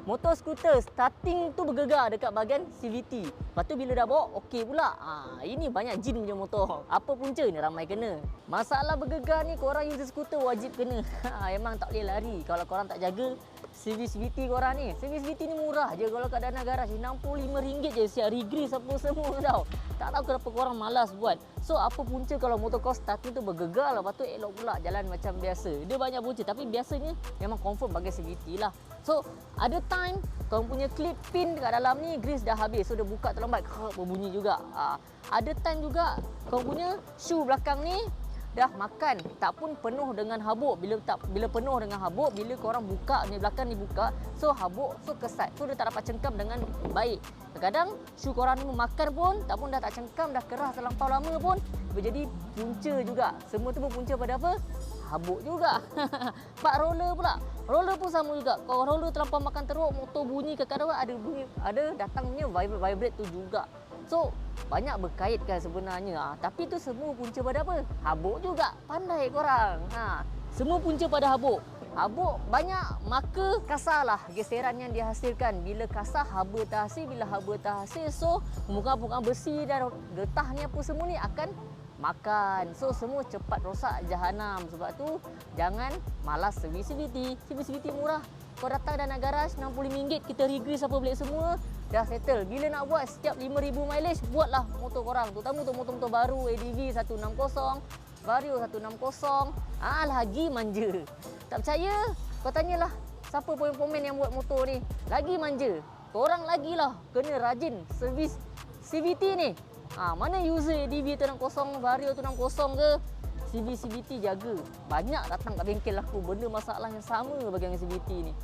Motor skuter starting tu bergegar dekat bahagian CVT. Lepas tu bila dah bawa, okey pula. Ini banyak jin punya motor. Apa punca ni ramai kena. Masalah bergegar ni korang user skuter wajib kena. Memang tak boleh lari kalau korang tak jaga servis CVT korang ni. Servis CVT ni murah je kalau kat Dana Garage. RM65 je siap regris apa semua tau. Tak tahu kenapa korang malas buat. So apa punca kalau motor kau starting tu bergegar, lepas tu elok pula jalan macam biasa. Dia banyak punca tapi biasanya memang confirm bagi CVT lah. So ada time kau punya clip pin kat dalam ni grease dah habis, so dia buka terlambat berbunyi juga. Ada time juga kau punya shoe belakang ni dah makan tak pun penuh dengan habuk. Bila penuh dengan habuk, bila korang buka ni belakang ni buka, so habuk, so kesat, so dia tak dapat cengkam dengan baik. Kadang shoe korang ni memakan pun tak pun dah tak cengkam, dah keras terlampau lama pun berjadi punca juga. Semua tu berpunca pada apa? Habuk juga. Pak roller pula. Roller pun sama juga. Kalau roller terlampau makan teruk, motor bunyi, kadang-kadang ada bunyi, ada datangnya vibrate tu juga. So banyak berkait kan sebenarnya. Tapi tu semua punca pada apa? Habuk juga. Pandai korang. Semua punca pada habuk. Habuk banyak maka kasarlah geseran yang dihasilkan. Bila kasar haba terhasil, bila haba terhasil, so permukaan besi dan getah ni apa semua ni akan makan. So semua cepat rosak jahanam. Sebab tu jangan malas servis CVT. Servis CVT murah. Kau datang Dana Garage RM65, kita regrease apa balik semua, dah settle. Bila nak buat setiap 5,000 mileage, buatlah motor korang. Terutama untuk motor-motor baru, ADV 160, Vario 160. Lagi manja. Tak percaya? Kau tanyalah siapa pemain yang buat motor ni. Lagi manja. Korang lagilah kena rajin servis CVT ni. Mana user ADV 160, Vario 160 ke, CVT jaga. Banyak datang kat bengkel aku benda masalah yang sama bagi yang CVT ni.